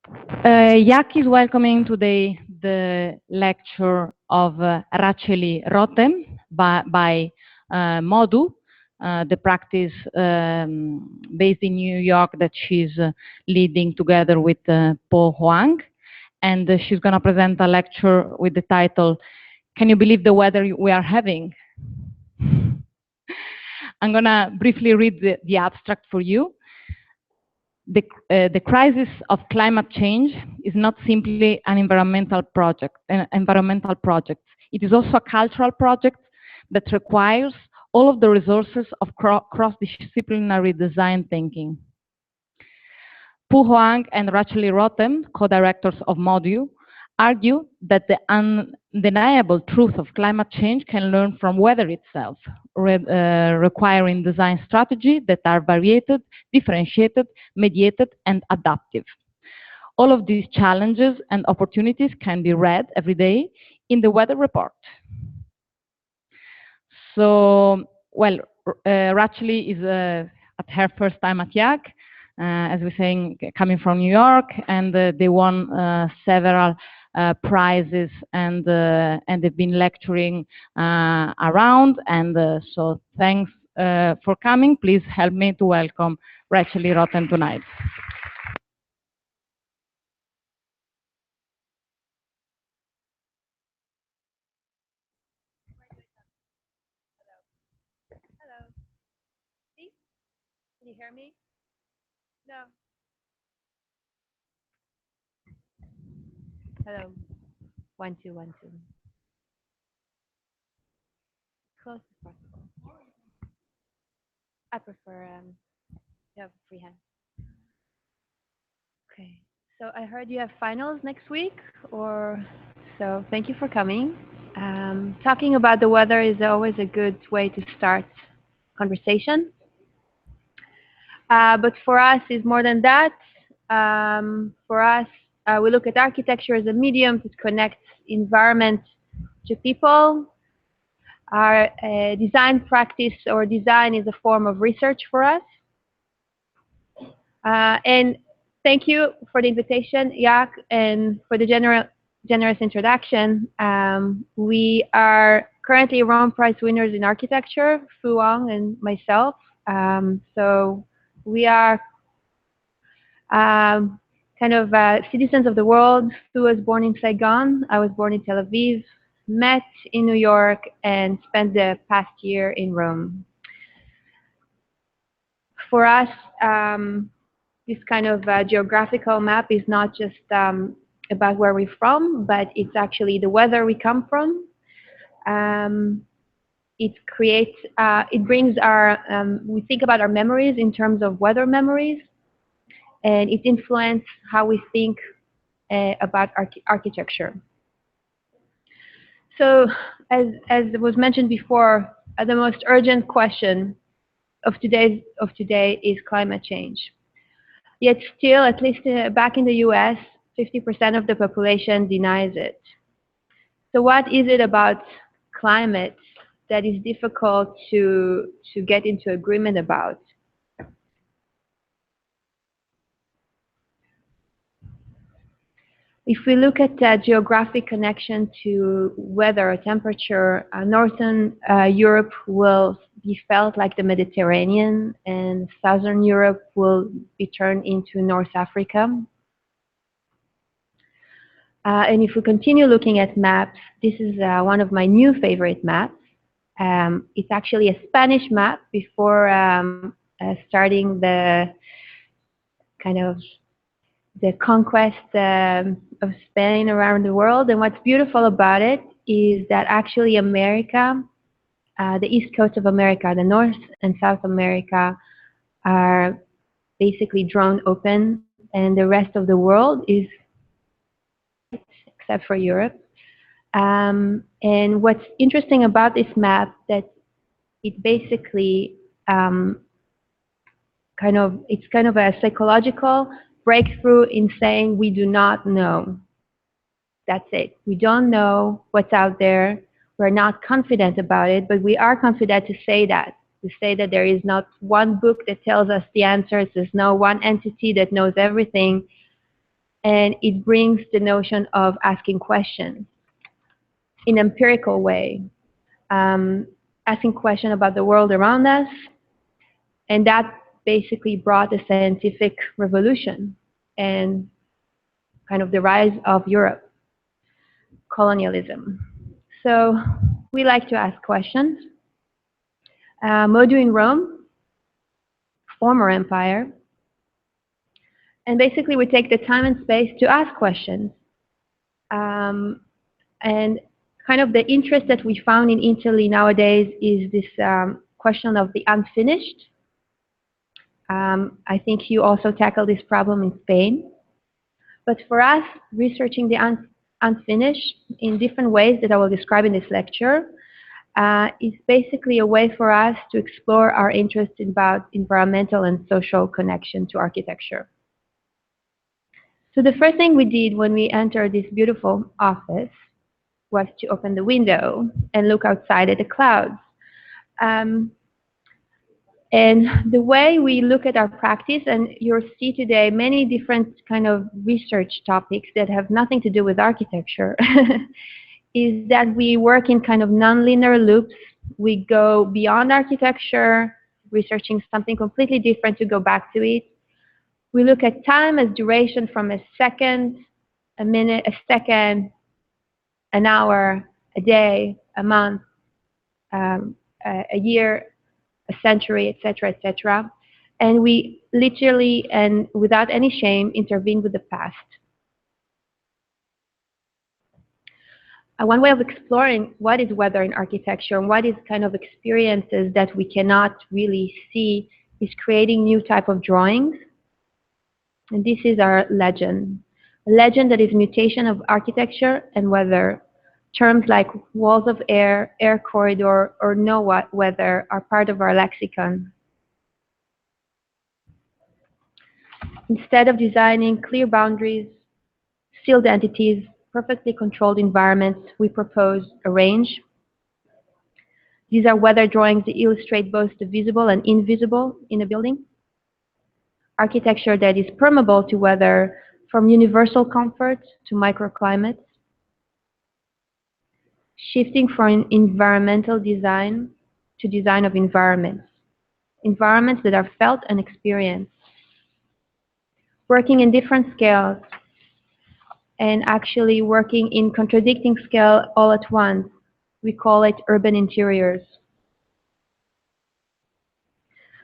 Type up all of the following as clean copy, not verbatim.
IAAC is welcoming today the lecture of Rachely Rotem by MODU, the practice based in New York that she's leading together with Phu Hoang. And she's going to present a lecture with the title, "Can you believe the weather we are having?" I'm going to briefly read the abstract for you. The crisis of climate change is not simply an environmental project. It is also a cultural project that requires all of the resources of cross-disciplinary design thinking. Phu Hoang and Rachely Rotem, co-directors of MODU, argue that the undeniable truth of climate change can learn from weather itself, requiring design strategies that are varied, differentiated, mediated, and adaptive. All of these challenges and opportunities can be read every day in the weather report. So, well, Rachely is at her first time at IAAC, as we're saying, coming from New York, and they won several prizes, and they've been lecturing around. And so, thanks for coming. Please help me to welcome Rachely Rotem tonight. Hello. See? Can you hear me? No. Hello. 1, 2, 1, 2. Close as possible. I prefer you have free hand. Okay. So I heard you have finals next week, or so. Thank you for coming. Talking about the weather is always a good way to start conversation. But for us, it's more than that. For us, we look at architecture as a medium to connect environment to people. Our design practice or design is a form of research for us. And thank you for the invitation, IAAC, and for the generous introduction. We are currently Rome Prize winners in architecture, Phu Hoang and myself. So we are kind of citizens of the world. Phu was born in Saigon. I was born in Tel Aviv, met in New York, and spent the past year in Rome. For us, this kind of geographical map is not just about where we're from, but it's actually the weather we come from. It brings our, we think about our memories in terms of weather memories, and it influences how we think about architecture. So, as was mentioned before, the most urgent question of today is climate change. Yet still, at least back in the US, 50% of the population denies it. So what is it about climate that is difficult to get into agreement about? If we look at the geographic connection to weather or temperature, Northern Europe will be felt like the Mediterranean, and Southern Europe will be turned into North Africa. And if we continue looking at maps, this is one of my new favorite maps. It's actually a Spanish map before starting the kind of the conquest of Spain around the world. And what's beautiful about it is that actually America, the east coast of America, the North and South America are basically drawn open, and the rest of the world is except for Europe. And what's interesting about this map that it basically it's kind of a psychological breakthrough in saying we do not know. That's it. We don't know what's out there. We're not confident about it, but we are confident to say that. To say that there is not one book that tells us the answers. There's no one entity that knows everything. and it brings the notion of asking questions in an empirical way, asking questions about the world around us, and that basically brought a scientific revolution and kind of the rise of Europe, colonialism. So we like to ask questions. MODU in Rome, former empire, and basically we take the time and space to ask questions. And kind of the interest that we found in Italy nowadays is this question of the unfinished. I think you also tackle this problem in Spain. But for us, researching the unfinished in different ways that I will describe in this lecture is basically a way for us to explore our interest about environmental and social connection to architecture. So the first thing we did when we entered this beautiful office was to open the window and look outside at the clouds. And the way we look at our practice, and you'll see today many different kind of research topics that have nothing to do with architecture, is that we work in kind of nonlinear loops. We go beyond architecture, researching something completely different to go back to it. We look at time as duration from a second, a minute, a second, an hour, a day, a month, a year, a century, etc., etc. And we literally and without any shame intervene with the past. One way of exploring what is weather in architecture and what is kind of experiences that we cannot really see is creating new type of drawings. And this is our legend. A legend that is mutation of architecture and weather. Terms like walls of air, air corridor, or no weather are part of our lexicon. Instead of designing clear boundaries, sealed entities, perfectly controlled environments, we propose a range. These are weather drawings that illustrate both the visible and invisible in a building. Architecture that is permeable to weather, from universal comfort to microclimates. Shifting from environmental design to design of environments. Environments that are felt and experienced. Working in different scales and actually working in contradicting scale all at once. We call it urban interiors.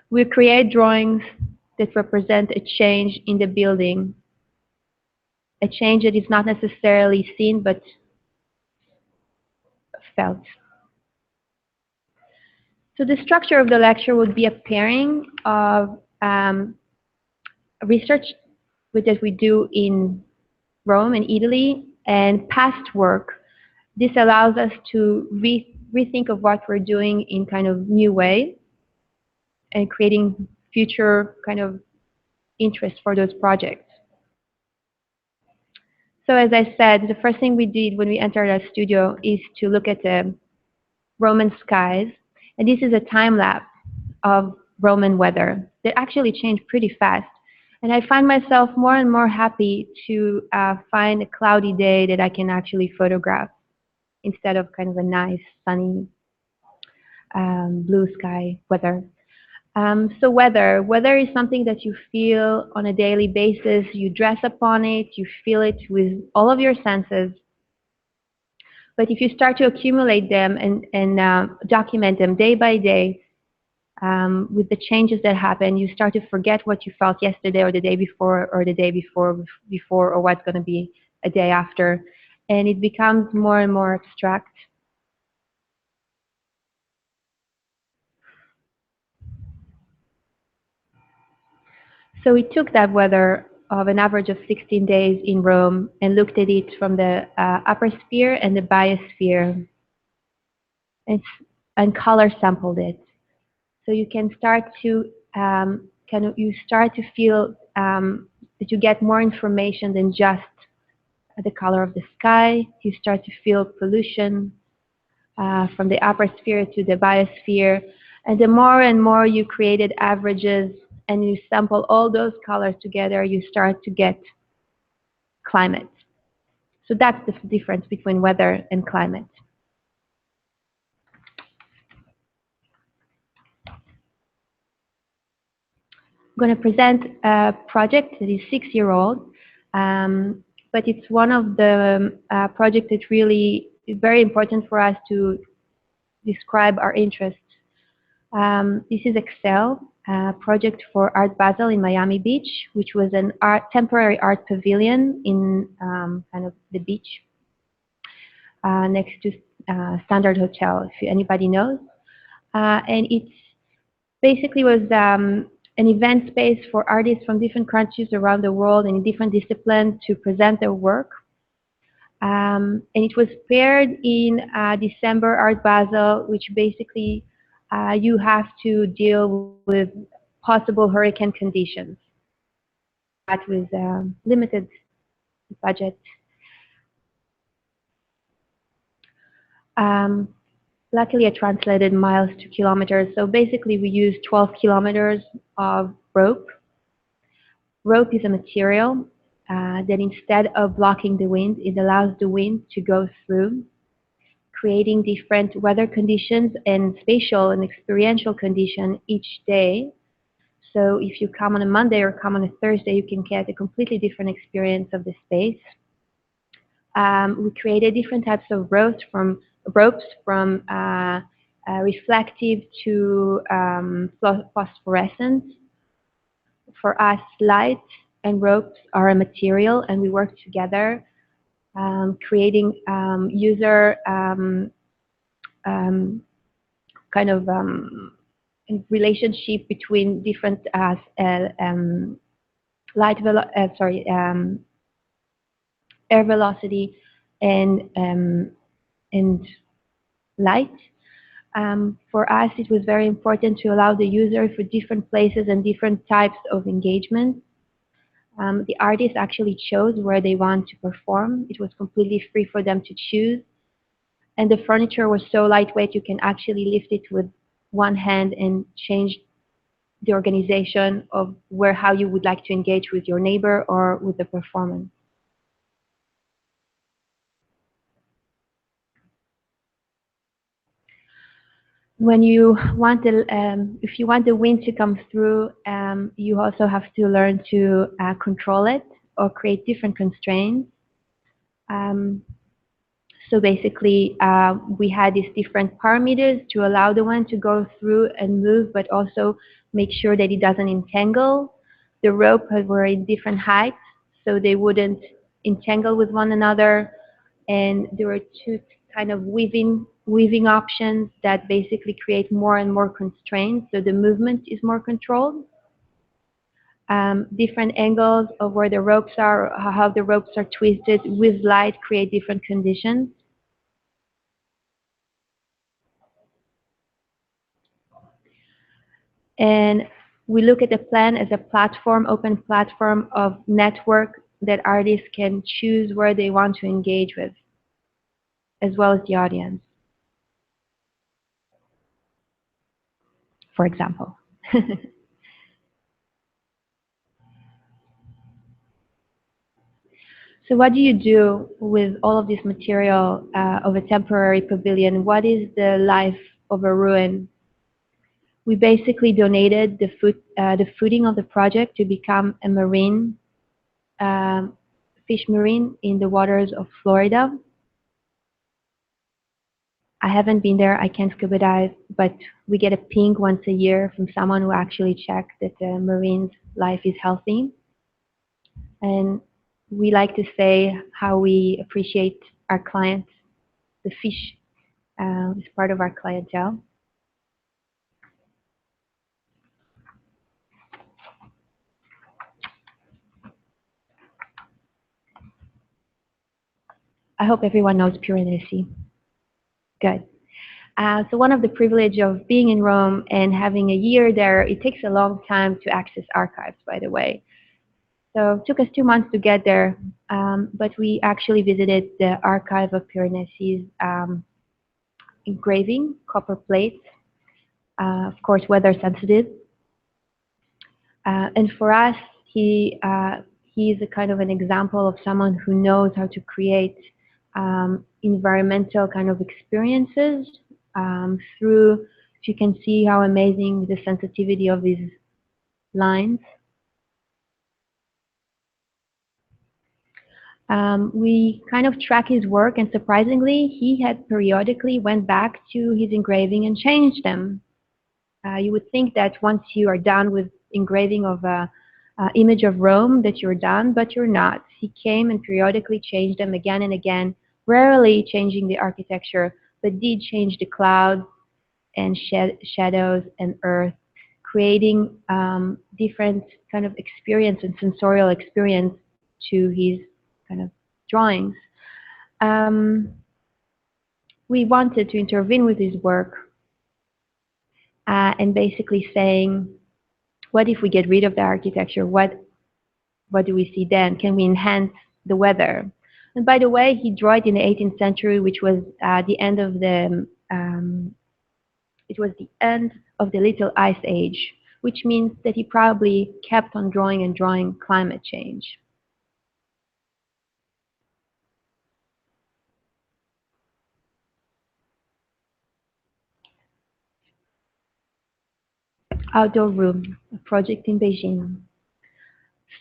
We create drawings that represent a change in the building. A change that is not necessarily seen but felt. So the structure of the lecture would be a pairing of research that we do in Rome and Italy and past work. This allows us to rethink of what we're doing in kind of new way and creating future kind of interest for those projects. So as I said, the first thing we did when we entered our studio is to look at the Roman skies. And this is a time lapse of Roman weather that actually changed pretty fast. And I find myself more and more happy to find a cloudy day that I can actually photograph instead of kind of a nice, sunny, blue sky weather. So weather is something that you feel on a daily basis. You dress upon it, you feel it with all of your senses. But if you start to accumulate them and document them day by day, with the changes that happen, you start to forget what you felt yesterday or the day before or the day before or what's going to be a day after. And it becomes more and more abstract. So we took that weather of an average of 16 days in Rome and looked at it from the upper sphere and the biosphere and color sampled it. So you can start to you start to feel that you get more information than just the color of the sky. You start to feel pollution from the upper sphere to the biosphere. And the more and more you created averages and you sample all those colors together, you start to get climate. So that's the difference between weather and climate. I'm going to present a project that is 6-year-old, but it's one of the projects that really is very important for us to describe our interests. This is Excel, a project for Art Basel in Miami Beach, which was an temporary art pavilion in kind of the beach next to Standard Hotel, if anybody knows. And it basically was an event space for artists from different countries around the world and in different disciplines to present their work. And it was paired in December Art Basel, which basically you have to deal with possible hurricane conditions. That was limited budget. Luckily, I translated miles to kilometers. So basically, we used 12 kilometers of rope. Rope is a material that instead of blocking the wind, it allows the wind to go through, creating different weather conditions and spatial and experiential conditions each day. So if you come on a Monday or come on a Thursday, you can get a completely different experience of the space. We created different types of ropes from reflective to phosphorescent. For us, light and ropes are a material, and we work together, creating user kind of relationship between different air velocity and light. For us, it was very important to allow the user for different places and different types of engagement. The artists actually chose where they want to perform. It was completely free for them to choose. And the furniture was so lightweight, you can actually lift it with one hand and change the organization of how you would like to engage with your neighbor or with the performance. When you want if you want the wind to come through, you also have to learn to control it or create different constraints. So basically, we had these different parameters to allow the wind to go through and move, but also make sure that it doesn't entangle. The rope were in different heights, so they wouldn't entangle with one another. And there were two kind of weaving options that basically create more and more constraints, so the movement is more controlled. Different angles of where the ropes are, how the ropes are twisted with light create different conditions. And we look at the plan as a platform, open platform of network that artists can choose where they want to engage with, as well as the audience, for example. So what do you do with all of this material of a temporary pavilion? What is the life of a ruin? We basically donated the footing of the project to become a marine, fish marine in the waters of Florida. I haven't been there, I can't scuba dive, but we get a ping once a year from someone who actually checks that the marine's life is healthy. And we like to say how we appreciate our clients. The fish is part of our clientele. I hope everyone knows Piranesi. Good. So one of the privilege of being in Rome and having a year there, it takes a long time to access archives, by the way. So it took us 2 months to get there, but we actually visited the archive of Piranesi's engraving, copper plates, of course weather sensitive. And for us, he he is a kind of an example of someone who knows how to create environmental kind of experiences through, if you can see how amazing the sensitivity of these lines. We kind of track his work, and surprisingly, he had periodically went back to his engraving and changed them. You would think that once you are done with engraving of a image of Rome that you're done, but you're not. He came and periodically changed them again and again, rarely changing the architecture, but did change the clouds and shadows and earth, creating different kind of experience and sensorial experience to his kind of drawings. We wanted to intervene with his work and basically saying, what if we get rid of the architecture? What do we see then? Can we enhance the weather? And by the way, he drew it in the 18th century, which was the end of the Little Ice Age, which means that he probably kept on drawing and drawing climate change. Outdoor Room, a project in Beijing.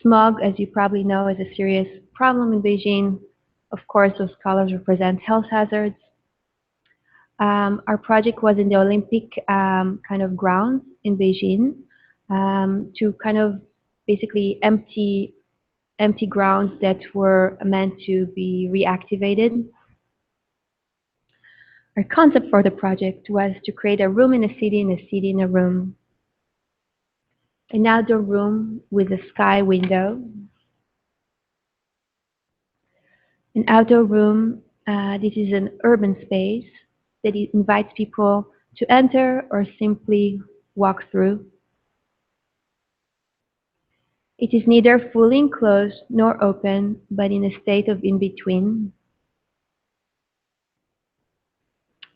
Smog, as you probably know, is a serious problem in Beijing. Of course, those colors represent health hazards. Our project was in the Olympic kind of grounds in Beijing to kind of basically empty grounds that were meant to be reactivated. Our concept for the project was to create a room in a city in a room. An outdoor room with a sky window. An outdoor room, this is an urban space that invites people to enter or simply walk through. It is neither fully enclosed nor open, but in a state of in-between.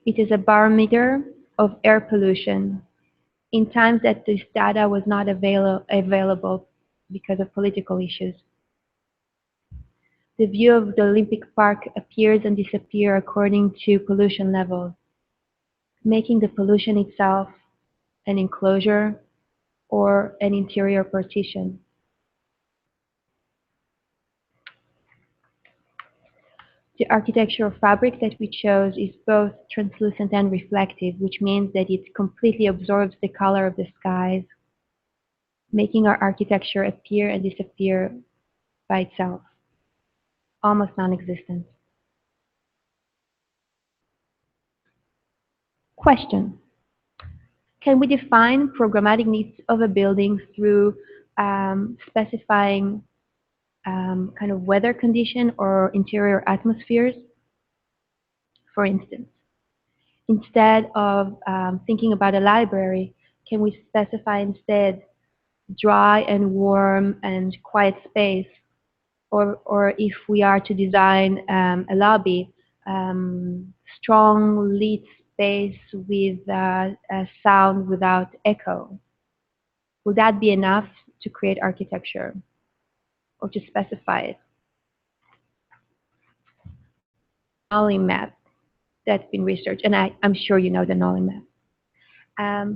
It is a barometer of air pollution in times that this data was not available because of political issues. The view of the Olympic Park appears and disappears according to pollution levels, making the pollution itself an enclosure or an interior partition. The architectural fabric that we chose is both translucent and reflective, which means that it completely absorbs the color of the skies, making our architecture appear and disappear by itself, almost non-existent. Question: can we define programmatic needs of a building through specifying kind of weather condition or interior atmospheres? For instance, instead of thinking about a library, can we specify instead dry and warm and quiet space? Or if we are to design a lobby, strong lit space with a sound without echo. Will that be enough to create architecture or to specify it? Nolly map that's been researched, and I'm sure you know the Nolly map.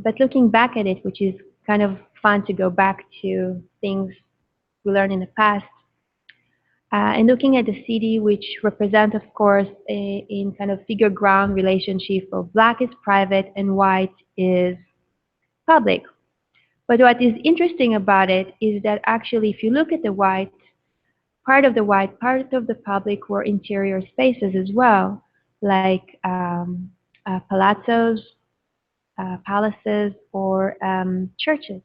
But looking back at it, which is kind of fun to go back to things we learned in the past, and looking at the city, which represents, of course, in kind of figure-ground relationship of black is private and white is public. But what is interesting about it is that actually, if you look at the white, part of the public were interior spaces as well, like palazzos, palaces, or churches.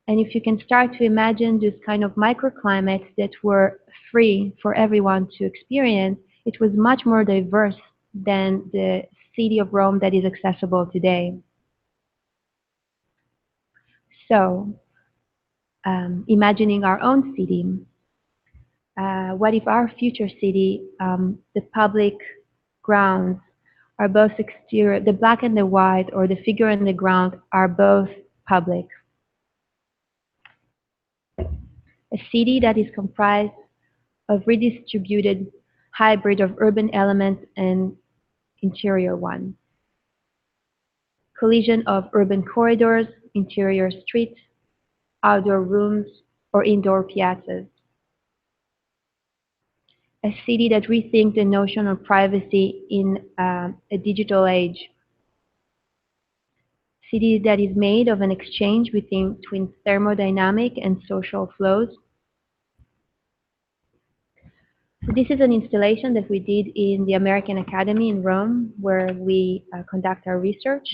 And if you can start to imagine this kind of microclimates that were free for everyone to experience, it was much more diverse than the city of Rome that is accessible today. So, imagining our own city, what if our future city, the public grounds are both exterior, the black and the white, or the figure and the ground are both public? A city that is comprised of redistributed hybrid of urban elements and interior one. Collision of urban corridors, interior streets, outdoor rooms, or indoor piazzas. A city that rethinks the notion of privacy in a digital age. City that is made of an exchange between thermodynamic and social flows. So this is an installation that we did in the American Academy in Rome, where we conduct our research.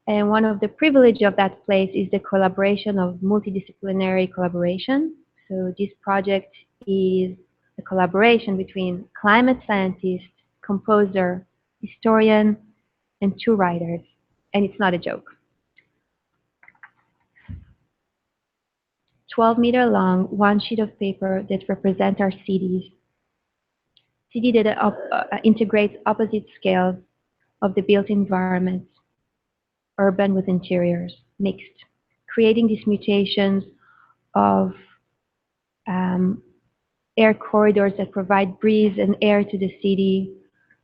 And one of the privileges of that place is the collaboration of multidisciplinary collaboration. So this project is a collaboration between climate scientist, composer, historian, and two writers. And it's not a joke. 12-meter long, one sheet of paper that represents our cities. City that integrates opposite scales of the built environment, urban with interiors, mixed, creating these mutations of air corridors that provide breeze and air to the city,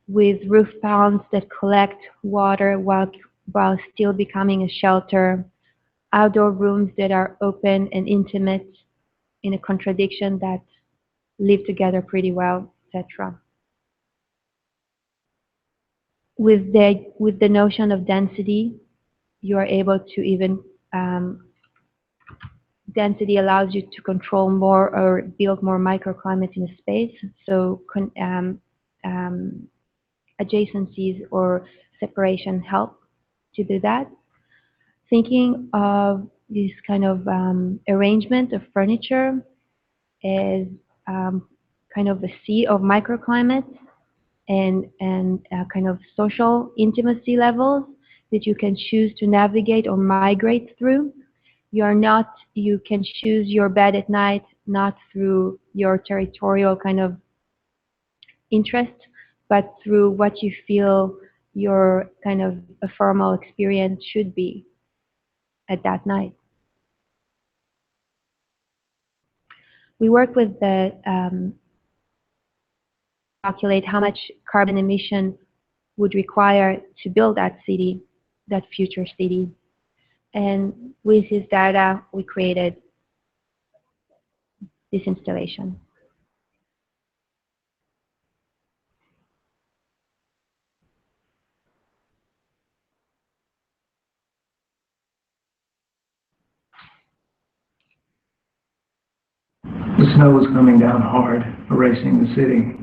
with roof ponds that collect water while still becoming a shelter, outdoor rooms that are open and intimate in a contradiction that live together pretty well, etc. With the notion of density, you are able to even density allows you to control more or build more microclimates in a space. So adjacencies or separation help to do that. Thinking of this kind of arrangement of furniture as kind of a sea of microclimates and kind of social intimacy levels that you can choose to navigate or migrate through. You can choose your bed at night not through your territorial kind of interest, but through what you feel your kind of ephemeral experience should be at that night. We work with the calculate how much carbon emission would require to build that city, that future city. And with this data, we created this installation. The snow was coming down hard, erasing the city.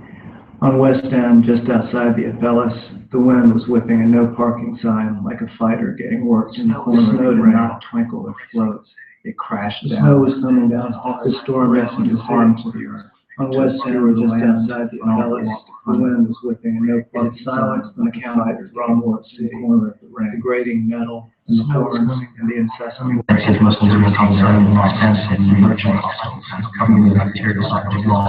On West End, just outside the Apellis, the wind was whipping a no parking sign like a fighter getting worked in the corner. The snow did not twinkle or float. It crashed down. The snow was coming down hard. The storm messengered harm to the earth. On West End, just outside the Apellis, the wind was whipping a no parking sign like a fighter getting worked in the corner of the rain. The grating metal and the horns and the incessant. His Muslims are concerned with our sense of merchant coming with materials of the law,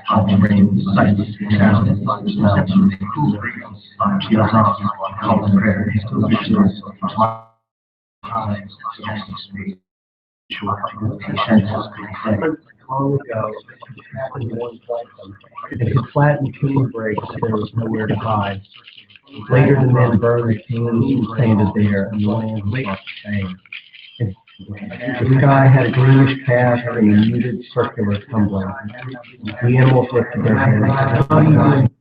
how to bring sight down and smell to the cool breeze. She does not call the prayer, his solutions, times, speed. Long ago, it could flatten kiln breaks, there was nowhere to hide. Later the men burned the kilns and sanded there, and the land was not the same. The sky had a greenish cast and a muted circular tumbling. The animals lifted their heads.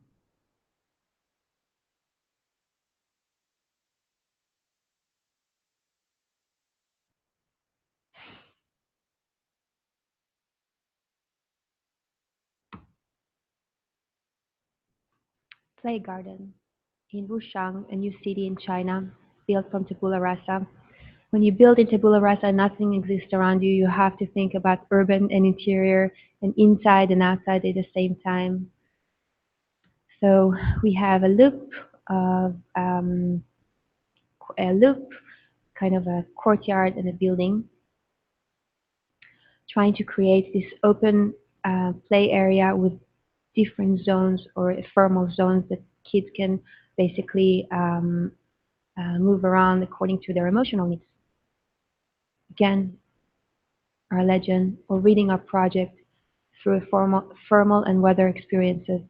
Play garden in Phu Hoang, a new city in China, built from tabula rasa. When you build in tabula rasa, nothing exists around you. You have to think about urban and interior and inside and outside at the same time. So we have a loop of kind of a courtyard and a building, trying to create this open play area with different zones or ephemeral zones that kids can basically move around according to their emotional needs. Again, our legend, or reading our project through thermal and weather experiences.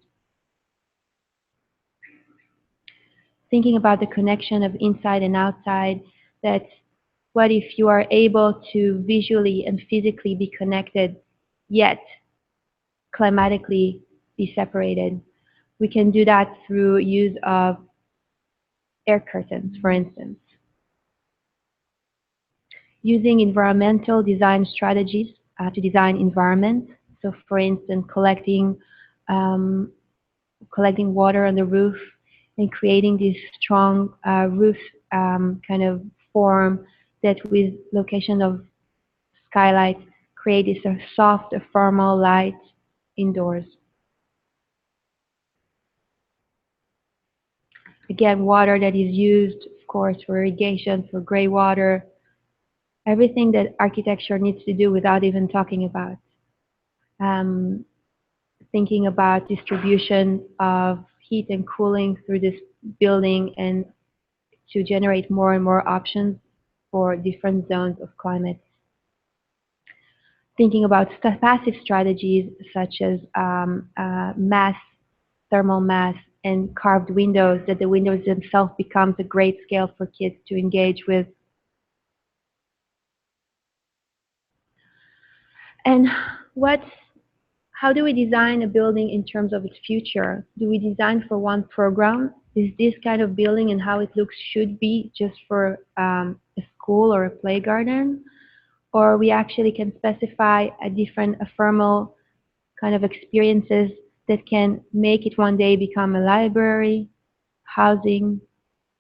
Thinking about the connection of inside and outside, that what if you are able to visually and physically be connected, yet climatically be separated? We can do that through use of air curtains, for instance. Using environmental design strategies to design environments. So for instance, collecting water on the roof and creating this strong roof kind of form that with location of skylight create this soft thermal light indoors. Again, water that is used, of course, for irrigation, for gray water, everything that architecture needs to do without even talking about. Thinking about distribution of heat and cooling through this building and to generate more and more options for different zones of climate. Thinking about passive strategies such as thermal mass, and carved windows, that the windows themselves becomes a great scale for kids to engage with. And how do we design a building in terms of its future? Do we design for one program? Is this kind of building and how it looks should be just for a school or a play garden? Or we actually can specify a different thermal kind of experiences that can make it one day become a library, housing,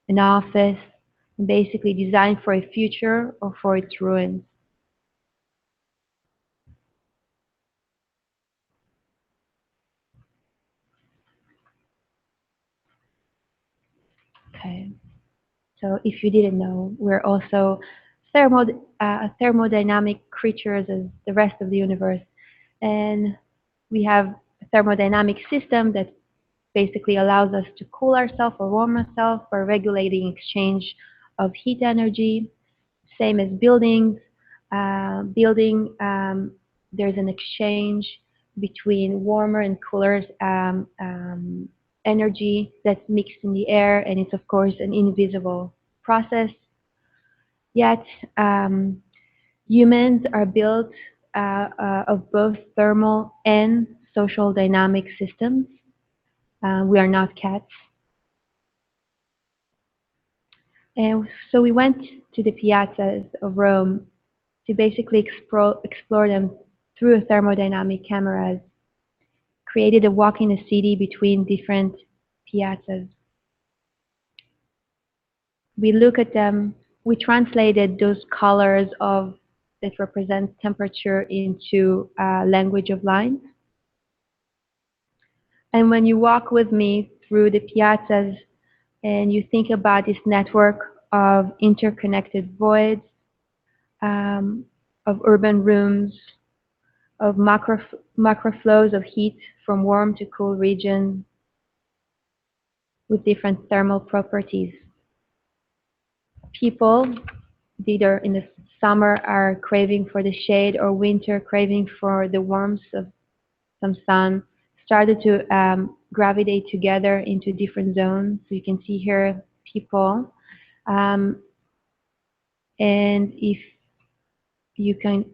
an office, and basically design for a future or for its ruins. Okay, so if you didn't know, we're also thermodynamic creatures as the rest of the universe. And we have a thermodynamic system that basically allows us to cool ourselves or warm ourselves by regulating exchange of heat energy. Same as buildings. There's an exchange between warmer and cooler energy that's mixed in the air, and it's of course an invisible process. Yet humans are built of both thermal and social dynamic systems. We are not cats. And so we went to the piazzas of Rome to basically explore them through thermodynamic cameras, created a walk in the city between different piazzas. We look at them, we translated those colors that represent temperature into language of lines. And when you walk with me through the piazzas and you think about this network of interconnected voids, of urban rooms, of macro flows of heat from warm to cool regions with different thermal properties. People, either in the summer are craving for the shade or winter craving for the warmth of some sun, started to gravitate together into different zones. So you can see here people. And if you can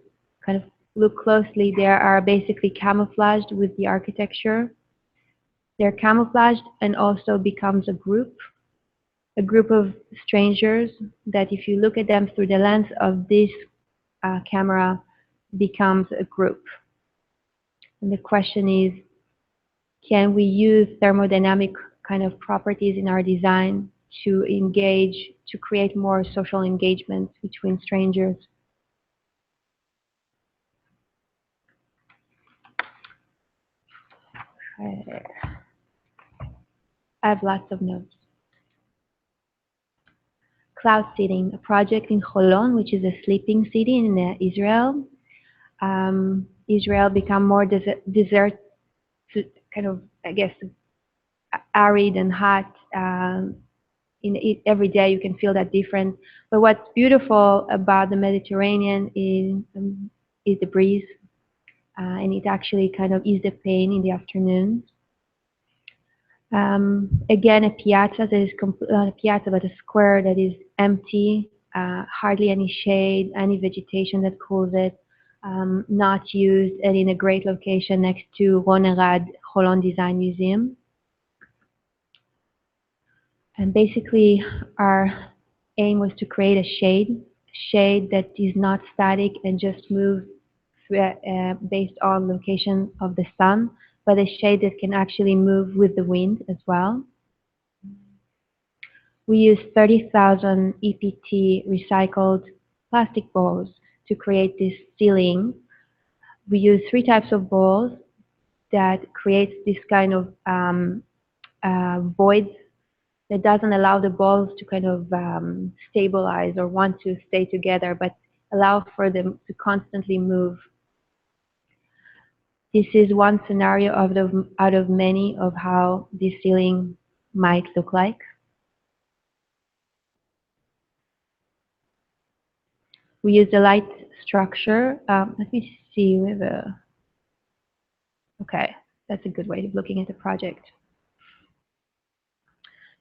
kind of look closely, they are basically camouflaged with the architecture. They're camouflaged and also becomes a group of strangers that if you look at them through the lens of this camera, becomes a group. And the question is, can we use thermodynamic kind of properties in our design to engage, to create more social engagement between strangers? Okay. I have lots of notes. Cloud seeding, a project in Holon, which is a sleeping city in Israel. Israel become more desert, kind of, I guess, arid and hot. Every day you can feel that difference. But what's beautiful about the Mediterranean is is the breeze, and it actually kind of eases the pain in the afternoon. Again, a piazza that is not a piazza, but a square that is empty, hardly any shade, any vegetation that cools it, not used, and in a great location next to Ronnerad Holon Design Museum. And basically, our aim was to create a shade that is not static and just moves based on location of the sun, but a shade that can actually move with the wind as well. We used 30,000 EPT recycled plastic balls to create this ceiling. We use 3 types of balls that creates this kind of void that doesn't allow the balls to kind of stabilize or want to stay together, but allow for them to constantly move. This is one scenario out of many of how this ceiling might look like. We use the light structure. Let me see, we have a, okay, that's a good way of looking at the project.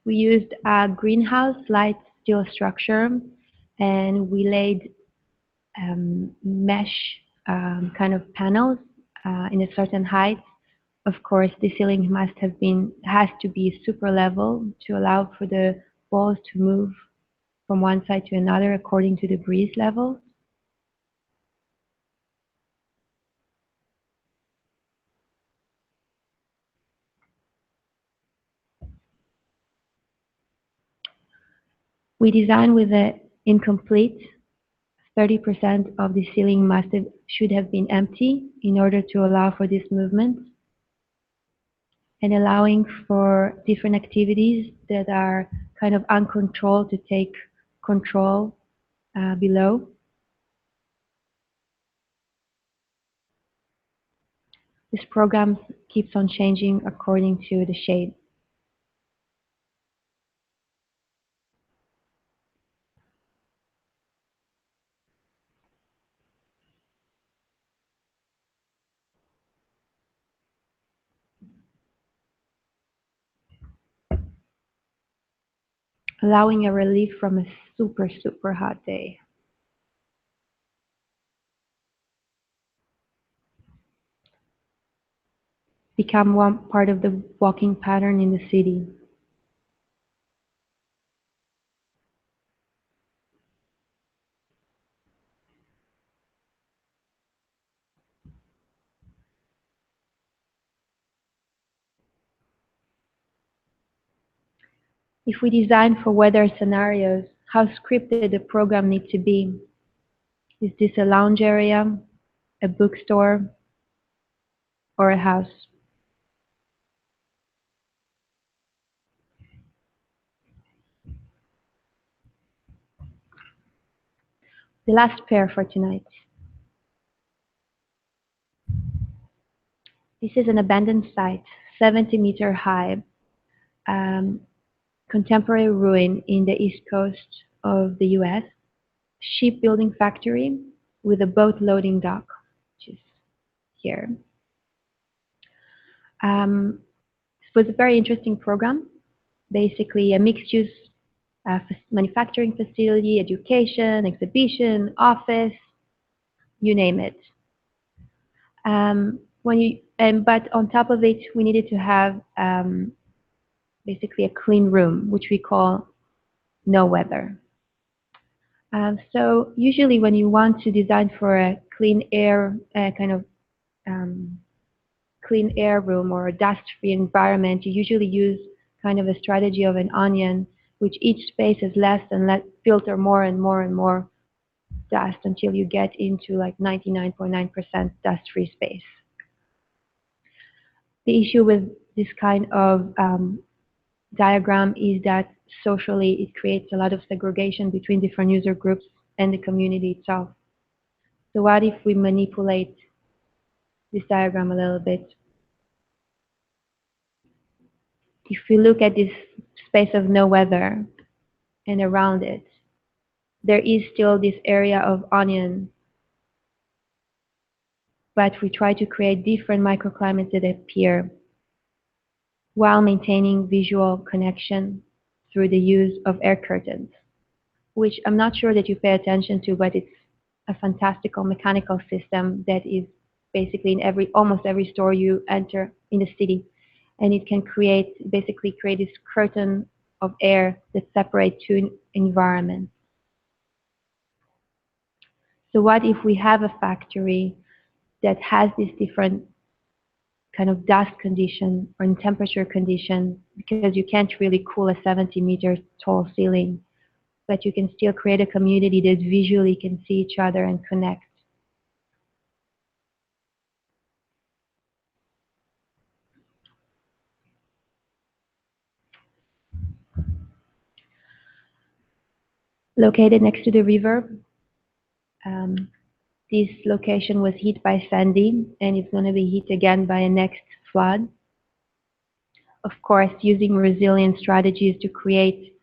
We used a greenhouse light steel structure, and we laid mesh kind of panels in a certain height. Of course, the ceiling has to be super level to allow for the balls to move from one side to another according to the breeze level. We designed with an incomplete. 30% of the ceiling should have been empty in order to allow for this movement, and allowing for different activities that are kind of uncontrolled to take control below. This program keeps on changing according to the shade. Allowing a relief from a super, super hot day. Become one part of the walking pattern in the city. If we design for weather scenarios, how scripted the program needs to be? Is this a lounge area, a bookstore, or a house? The last pair for tonight. This is an abandoned site, 70-meter high, contemporary ruin in the east coast of the US, shipbuilding factory with a boat loading dock, which is here. It was a very interesting program, basically a mixed-use manufacturing facility, education, exhibition, office, you name it. But on top of it, we needed to have basically a clean room, which we call no weather. So usually when you want to design for a clean air clean air room or a dust-free environment, you usually use kind of a strategy of an onion, which each space is less and less, filter more and more and more dust until you get into like 99.9% dust-free space. The issue with this kind of diagram is that socially it creates a lot of segregation between different user groups and the community itself. So what if we manipulate this diagram a little bit? If we look at this space of no weather and around it, there is still this area of onion but we try to create different microclimates that appear while maintaining visual connection through the use of air curtains, which I'm not sure that you pay attention to, but it's a fantastical mechanical system that is basically in almost every store you enter in the city. And it can basically create this curtain of air that separates two environments. So what if we have a factory that has this different kind of dust condition or temperature condition, because you can't really cool a 70-meter tall ceiling, but you can still create a community that visually can see each other and connect. Located next to the river, this location was hit by Sandy, and it's going to be hit again by a next flood. Of course, using resilient strategies to create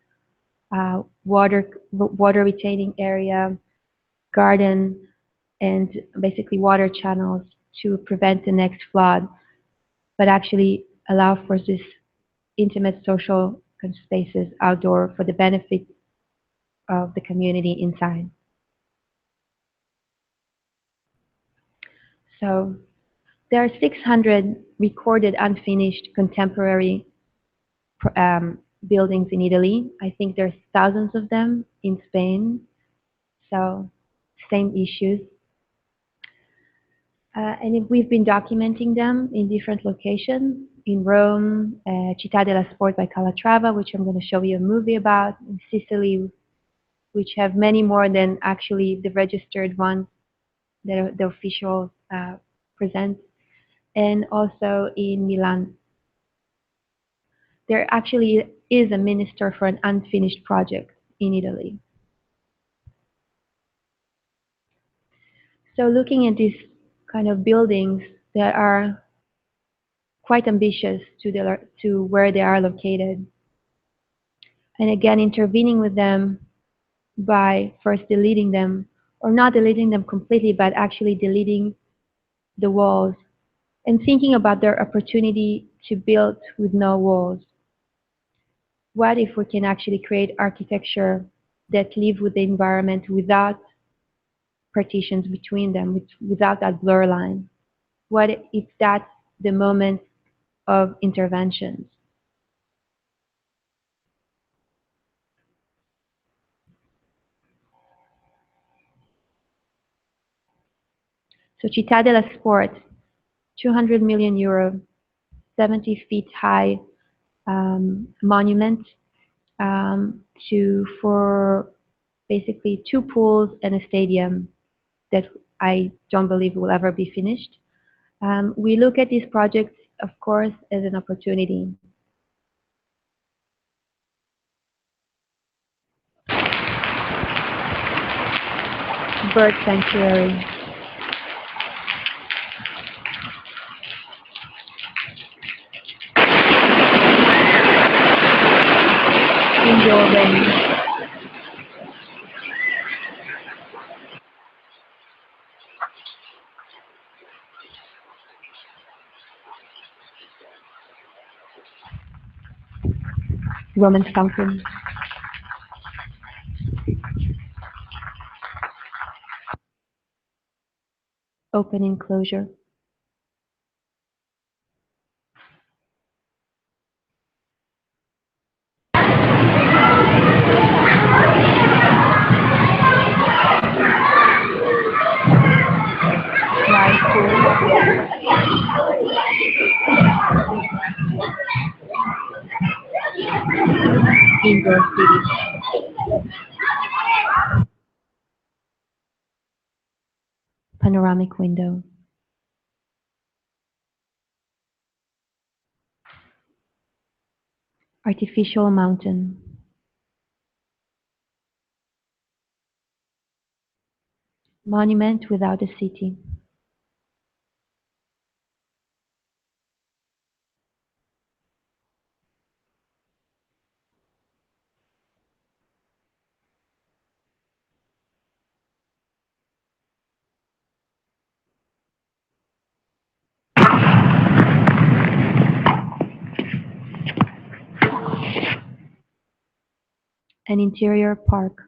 water retaining area, garden, and basically water channels to prevent the next flood, but actually allow for this intimate social spaces outdoor for the benefit of the community inside. So there are 600 recorded unfinished contemporary buildings in Italy. I think there's thousands of them in Spain. So same issues. And we've been documenting them in different locations. In Rome, Città della Sport by Calatrava, which I'm going to show you a movie about. In Sicily, which have many more than actually the registered ones that the officials present. And also in Milan. There actually is a minister for an unfinished project in Italy. So looking at these kind of buildings that are quite ambitious to where they are located, and again intervening with them by first deleting them, or not deleting them completely, but actually deleting the walls, and thinking about their opportunity to build with no walls. What if we can actually create architecture that live with the environment without partitions between them, without that blur line? What if that's the moment of interventions? So Città della Sport, 200 million euro, 70 feet high monument for basically 2 pools and a stadium that I don't believe will ever be finished. We look at these projects, of course, as an opportunity. Bird sanctuary. Indoor range. Roman fountain. Open enclosure. Live pool. Indoor city. Panoramic window. Artificial mountain. Monument without a city. An interior park.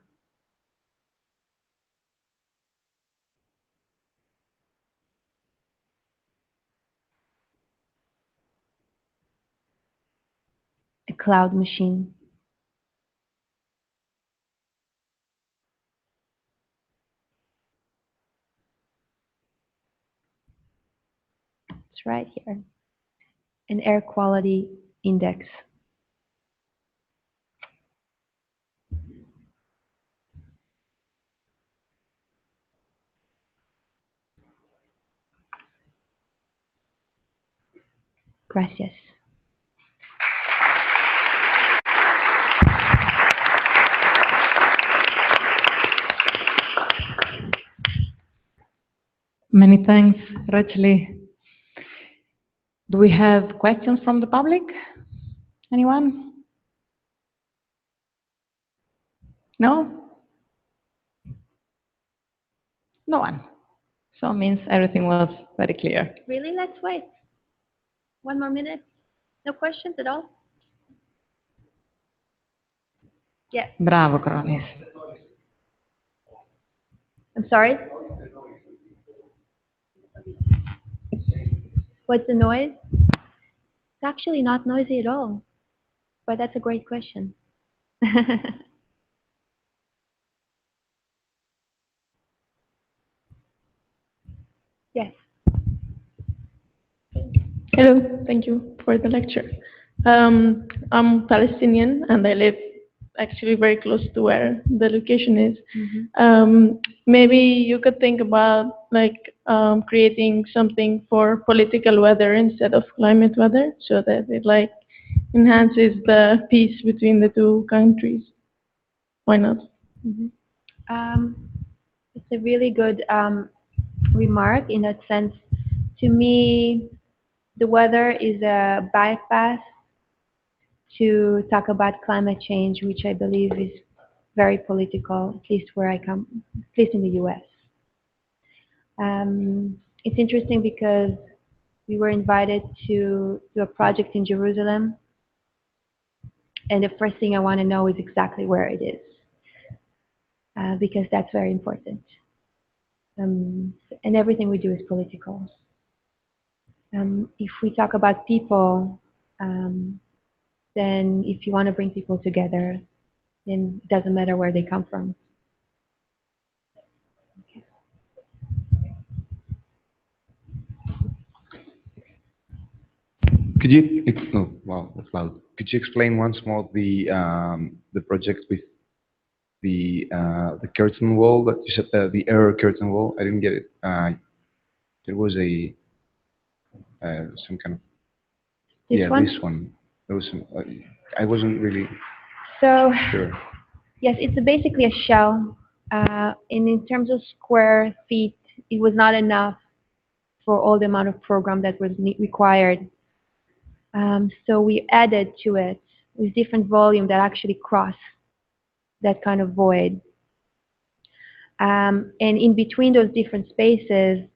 A cloud machine. It's right here. An air quality index. Gracias. Many thanks, Rachely. Do we have questions from the public? Anyone? No? No one. So it means everything was very clear. Really? Let's wait. 1 more minute. No questions at all? Yeah. Bravo, Cronis. I'm sorry? What's the noise? It's actually not noisy at all. But that's a great question. Yes. Hello, thank you for the lecture. I'm Palestinian and I live actually very close to where the location is. Maybe you could think about creating something for political weather instead of climate weather, so that it enhances the peace between the two countries. Why not? It's a really good remark in that sense. To me, the weather is a bypass to talk about climate change, which I believe is very political, at least where I come, at least in the US. It's interesting because we were invited to do a project in Jerusalem, and the first thing I want to know is exactly where it is, because that's very important. And everything we do is political. If we talk about people, then if you want to bring people together, then it doesn't matter where they come from. Could you? Oh, wow, that's loud. Could you explain once more the project with the curtain wall that you said, the error curtain wall? I didn't get it. There was a some kind of this one. There was some. I wasn't really sure. Yes, it's basically a shell, and in terms of square feet, it was not enough for all the amount of program that was required. So we added to it with different volume that actually cross that kind of void. And in between those different spaces,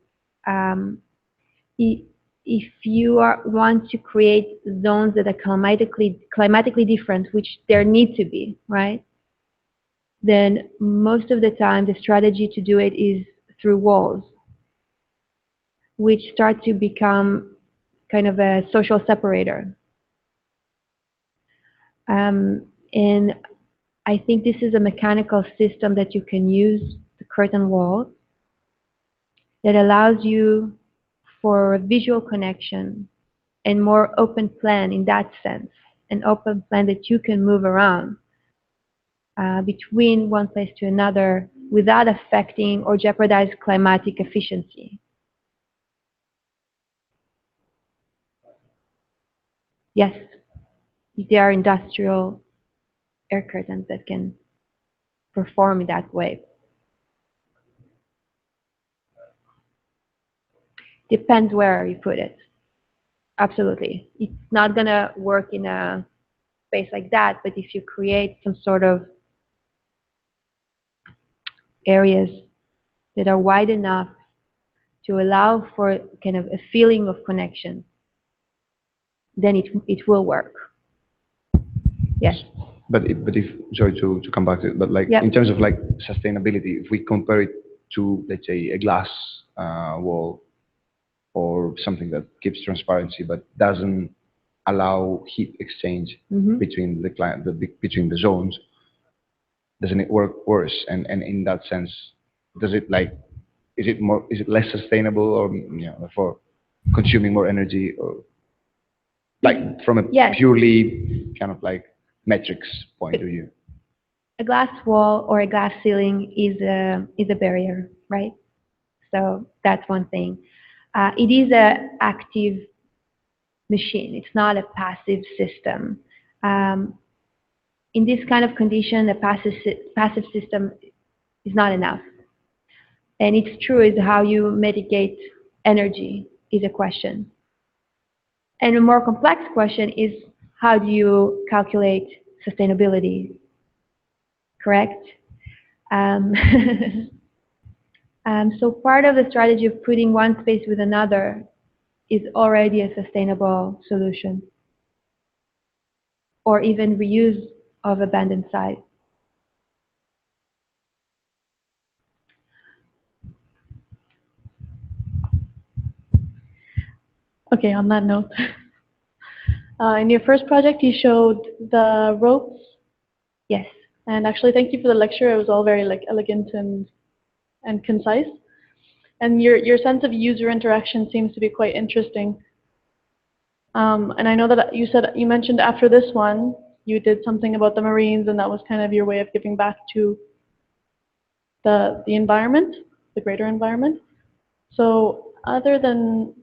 if you want to create zones that are climatically different, which there need to be, right? Then most of the time, the strategy to do it is through walls, which start to become kind of a social separator. And I think this is a mechanical system that you can use, the curtain wall, that allows you for visual connection and more open plan in that sense, an open plan that you can move around between one place to another without affecting or jeopardize climatic efficiency. Yes, there are industrial air curtains that can perform in that way. Depends where you put it. Absolutely. It's not going to work in a space like that, but if you create some sort of areas that are wide enough to allow for kind of a feeling of connection, then it will work. Yes. if sorry to come back to it, but like Yep. in terms of like sustainability, if we compare it to, let's say, a glass wall or something that gives transparency but doesn't allow heat exchange between between the zones, doesn't it work worse? And in that sense, does it like is it less sustainable, or therefore consuming more energy, or like from a Yes. purely kind of like metrics point of view? A glass wall or a glass ceiling is a barrier, right? So that's one thing. It is an active machine. It's not a passive system. In this kind of condition, a passive system is not enough. And it's true is how you mitigate energy is a question. And a more complex question is how do you calculate sustainability, correct? So part of the strategy of putting one space with another is already a sustainable solution, or even reuse of abandoned sites. Okay, on that note, in your first project, you showed the ropes. Yes. And actually, thank you for the lecture. It was all very like elegant and concise. And your sense of user interaction seems to be quite interesting. And I know that you mentioned after this one, you did something about the Marines, and that was kind of your way of giving back to the environment, the greater environment. So other than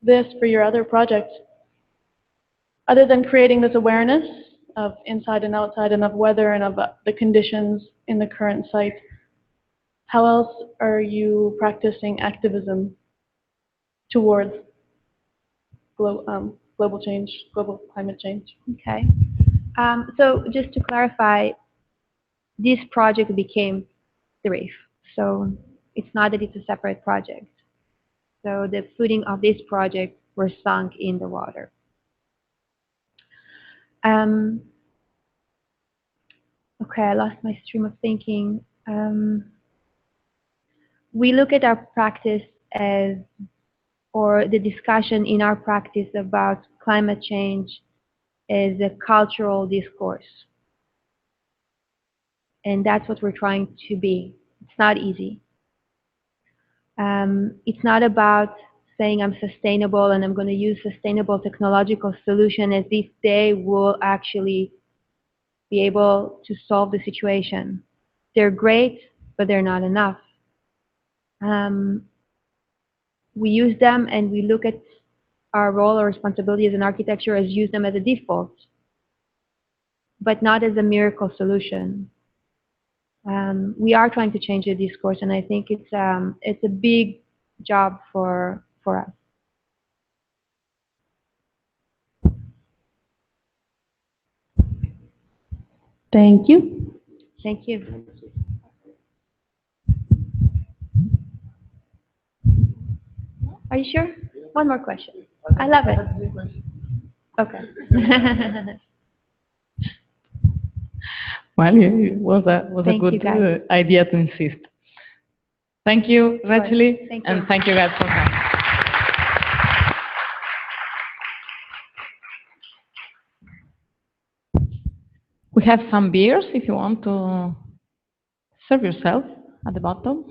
this, for your other projects, other than creating this awareness of inside and outside and of weather and of the conditions in the current site, how else are you practicing activism towards global change, global climate change? Okay. So just to clarify, this project became the reef. So it's not that it's a separate project. So the footing of this project were sunk in the water. Okay, I lost my stream of thinking. We look at our practice as, or the discussion in our practice about climate change as a cultural discourse. And that's what we're trying to be. It's not easy. It's not about saying I'm sustainable and I'm going to use sustainable technological solution as if they will actually be able to solve the situation. They're great, but they're not enough. We use them and we look at our role or responsibility as an architecture as use them as a default, but not as a miracle solution. We are trying to change the discourse, and I think it's a big job for us. Thank you. Thank you. Are you sure? One more question. I love it. Okay. Well, it was a Thank you, good guys. idea to insist. Thank you, Rachely, Thank you. and thank you guys for coming. We have some beers if you want to serve yourself at the bottom.